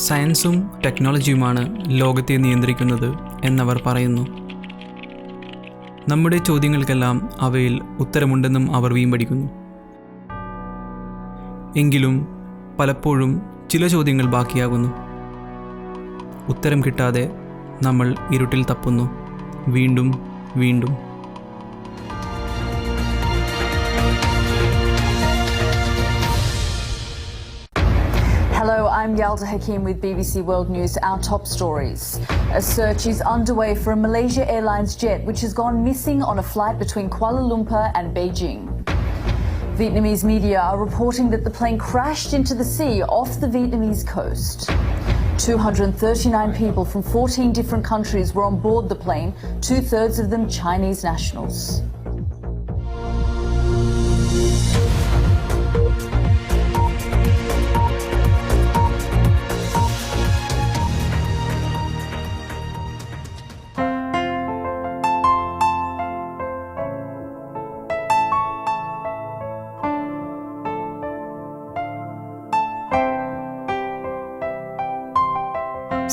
സയൻസും ടെക്നോളജിയുമാണ് ലോകത്തെ നിയന്ത്രിക്കുന്നത് എന്നവർ പറയുന്നു. നമ്മുടെ ചോദ്യങ്ങൾക്കെല്ലാം അവയിൽ ഉത്തരമുണ്ടെന്നും അവർ വീമ്പടിക്കുന്നു. എങ്കിലും പലപ്പോഴും ചില ചോദ്യങ്ങൾ ബാക്കിയാകുന്നു. ഉത്തരം കിട്ടാതെ നമ്മൾ ഇരുട്ടിൽ തപ്പുന്നു, വീണ്ടും വീണ്ടും. Hello, I'm Yalda Hakim with BBC World News. Our top stories. A search is underway for a Malaysia Airlines jet which has gone missing on a flight between Kuala Lumpur and Beijing. Vietnamese media are reporting that the plane crashed into the sea off the Vietnamese coast. 239 people from 14 different countries were on board the plane, 2/3 of them Chinese nationals.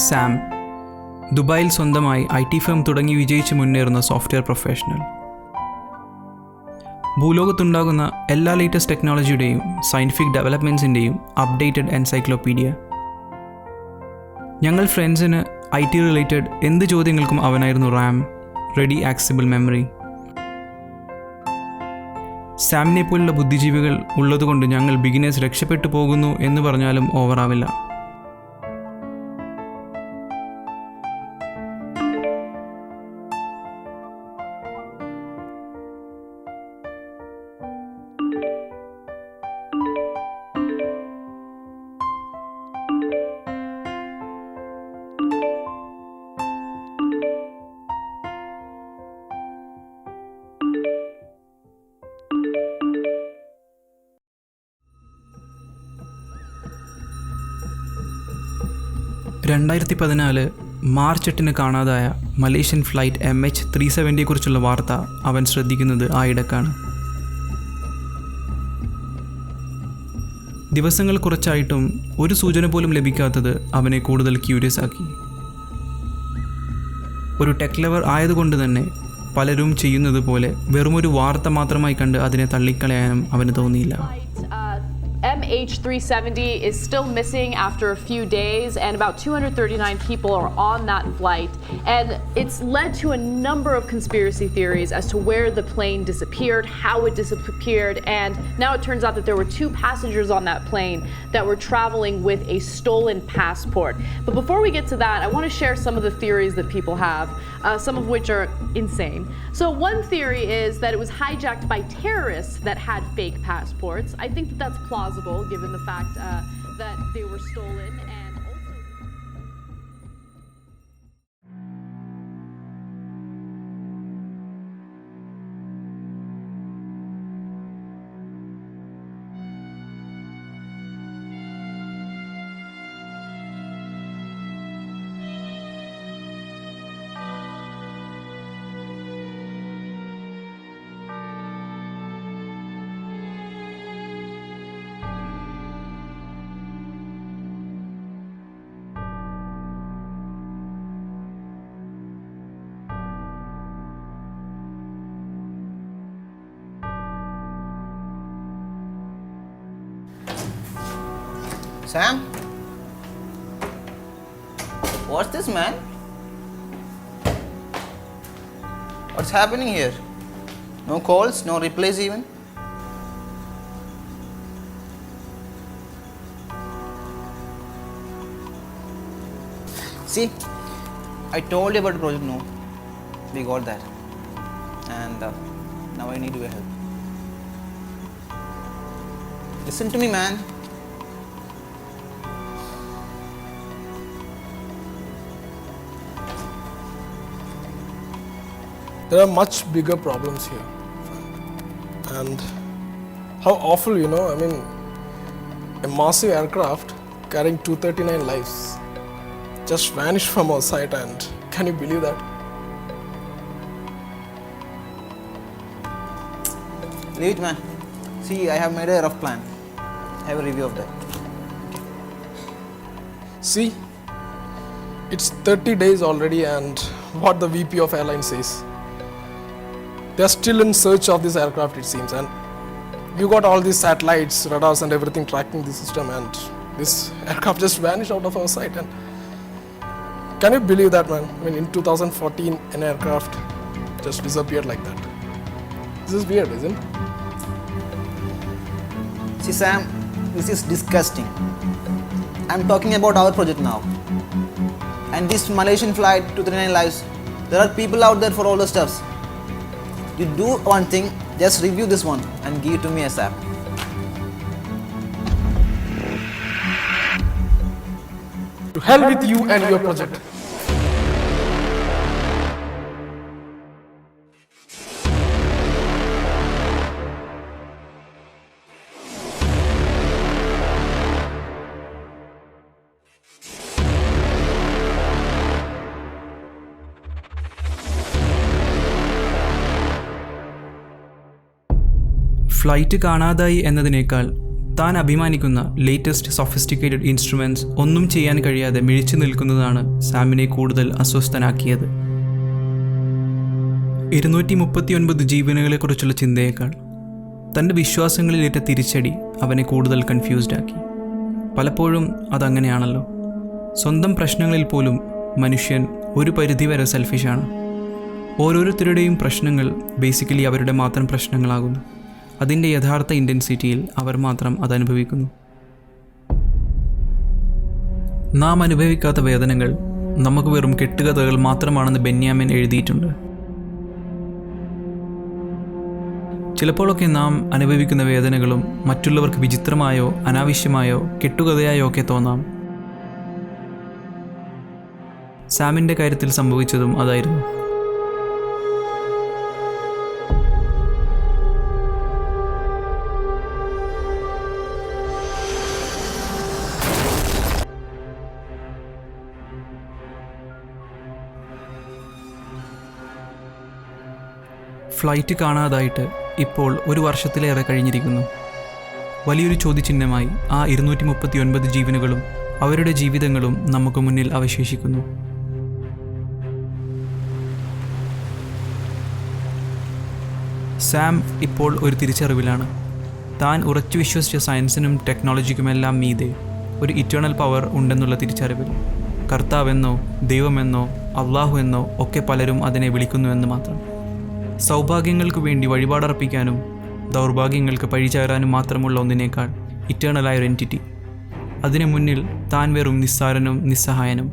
Sam, ദുബായിൽ സ്വന്തമായി IT firm തുടങ്ങി വിജയിച്ച് മുന്നേറുന്ന software professional. ഭൂലോകത്തുണ്ടാകുന്ന എല്ലാ latest ടെക്നോളജിയുടെയും scientific ഡെവലപ്മെൻറ്റ്സിൻ്റെയും updated encyclopedia. ഞങ്ങൾ ഫ്രണ്ട്സിന് IT റിലേറ്റഡ് എന്ത് ചോദ്യങ്ങൾക്കും അവനായിരുന്നു RAM, റെഡി ആക്സസിബിൾ മെമ്മറി. സാമിനെ പോലുള്ള ബുദ്ധിജീവികൾ ഉള്ളതുകൊണ്ട് ഞങ്ങൾ ബിഗിനേഴ്സ് രക്ഷപ്പെട്ടു പോകുന്നു എന്ന് പറഞ്ഞാലും ഓവറാവില്ല. മാർച്ച് 8 കാണാതായ മലേഷ്യൻ ഫ്ലൈറ്റ് MH370 വാർത്ത അവൻ ശ്രദ്ധിക്കുന്നത് ആയിടക്കാണ്. ദിവസങ്ങൾ കുറച്ചായിട്ടും ഒരു സൂചന പോലും ലഭിക്കാത്തത് അവനെ കൂടുതൽ ക്യൂരിയസ് ആക്കി. ഒരു ടെക് ലവർ ആയതുകൊണ്ട് തന്നെ പലരും ചെയ്യുന്നത് പോലെ വെറുമൊരു വാർത്ത മാത്രമായി കണ്ട് അതിനെ തള്ളിക്കളയാനും അവന് തോന്നിയില്ല. MH370 is still missing after a few days, and about 239 people are on that flight. And it's led to a number of conspiracy theories as to where the plane disappeared, how it disappeared, and now it turns out that there were 2 passengers on that plane that were traveling with a stolen passport. But before we get to that, I want to share some of the theories that people have, some of which are insane. So one theory is that it was hijacked by terrorists that had fake passports. I think that that's plausible given the fact that they were stolen, and also Sam? What's this, man? What's happening here? No calls, no replies even? See, I told you about Project No. We got that. And now I need your help. Listen to me, man. There are much bigger problems here. And how awful, I mean, a massive aircraft carrying 239 lives just vanished from our sight, and can you believe that? Leave it, man. See, I have made a rough plan. I have a review of that. See, it's 30 days already, and what the VP of airline says, they are still in search of this aircraft, it seems, and you got all these satellites, radars and everything tracking the system, and this aircraft just vanished out of our sight. And can you believe that, man? I mean, in 2014 an aircraft just disappeared like that. This is weird, isn't it? See, Sam, this is disgusting. I'm talking about our project now. And this Malaysian flight, 239 lives, there are people out there for all the stuffs. You do one thing, just review this one and give it to me ASAP. To hell with you and your project. Flight കാണാതായി എന്നതിനേക്കാൾ താൻ അഭിമാനിക്കുന്ന latest sophisticated instruments ഒന്നും ചെയ്യാൻ കഴിയാതെ മിഴിച്ചു നിൽക്കുന്നതാണ് സാമിനെ കൂടുതൽ അസ്വസ്ഥനാക്കിയത്. 239 ജീവനുകളെക്കുറിച്ചുള്ള ചിന്തയേക്കാൾ തൻ്റെ വിശ്വാസങ്ങളിലേറ്റ തിരിച്ചടി അവനെ കൂടുതൽ കൺഫ്യൂസ്ഡ് ആക്കി. പലപ്പോഴും അതങ്ങനെയാണല്ലോ. സ്വന്തം പ്രശ്നങ്ങളിൽ പോലും മനുഷ്യൻ ഒരു പരിധിവരെ സെൽഫിഷാണ്. ഓരോരുത്തരുടെയും പ്രശ്നങ്ങൾ ബേസിക്കലി അവരുടെ മാത്രം പ്രശ്നങ്ങളാകുന്നു. അതിൻ്റെ യഥാർത്ഥ ഇൻറ്റൻസിറ്റിയിൽ അവർ മാത്രം അതനുഭവിക്കുന്നു. നാം അനുഭവിക്കാത്ത വേദനകൾ നമുക്ക് വെറും കെട്ടുകഥകൾ മാത്രമാണെന്ന് ബെന്യാമിൻ എഴുതിയിട്ടുണ്ട്. ചിലപ്പോഴൊക്കെ നാം അനുഭവിക്കുന്ന വേദനകളും മറ്റുള്ളവർക്ക് വിചിത്രമായോ അനാവശ്യമായോ കെട്ടുകഥയായോ ഒക്കെ തോന്നാം. സാമിൻ്റെ കാര്യത്തിൽ സംഭവിച്ചതും അതായിരുന്നു. ഫ്ലൈറ്റ് കാണാതായിട്ട് ഇപ്പോൾ 1 വർഷത്തിലേറെ കഴിഞ്ഞിരിക്കുന്നു. വലിയൊരു ചോദ്യചിഹ്നമായി ആ 239 ജീവനുകളും അവരുടെ ജീവിതങ്ങളും നമുക്ക് മുന്നിൽ അവശേഷിക്കുന്നു. സാം ഇപ്പോൾ ഒരു തിരിച്ചറിവിലാണ്. താൻ ഉറച്ചു വിശ്വസിച്ച സയൻസിനും ടെക്നോളജിക്കുമെല്ലാം മീതെ ഒരു ഇറ്റേണൽ പവർ ഉണ്ടെന്നുള്ള തിരിച്ചറിവിൽ. കർത്താവെന്നോ ദൈവമെന്നോ അള്ളാഹു എന്നോ ഒക്കെ പലരും അതിനെ വിളിക്കുന്നുവെന്ന് മാത്രം. സൗഭാഗ്യങ്ങൾക്ക് വേണ്ടി വഴിപാടർപ്പിക്കാനും ദൗർഭാഗ്യങ്ങൾക്ക് പഴിചാരാനും മാത്രമുള്ള ഒന്നിനേക്കാൾ ഇറ്റേണലായൊരു എൻറ്റിറ്റി. അതിനു മുന്നിൽ താൻ വെറും നിസ്സാരനും നിസ്സഹായനും.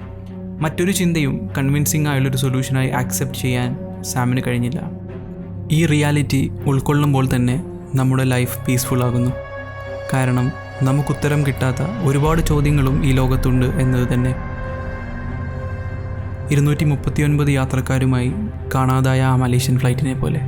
മറ്റൊരു ചിന്തയും കൺവിൻസിംഗ് ആയുള്ളൊരു സൊല്യൂഷനായി ആക്സെപ്റ്റ് ചെയ്യാൻ സാമിന് കഴിഞ്ഞില്ല. ഈ റിയാലിറ്റി ഉൾക്കൊള്ളുമ്പോൾ തന്നെ നമ്മുടെ ലൈഫ് പീസ്ഫുൾ ആകുന്നു. കാരണം നമുക്കുത്തരം കിട്ടാത്ത ഒരുപാട് ചോദ്യങ്ങളും ഈ ലോകത്തുണ്ട് എന്നത് തന്നെ. 239 യാത്രക്കാരുമായി കാണാതായ ആ മലേഷ്യൻ ഫ്ലൈറ്റിനെ പോലെ.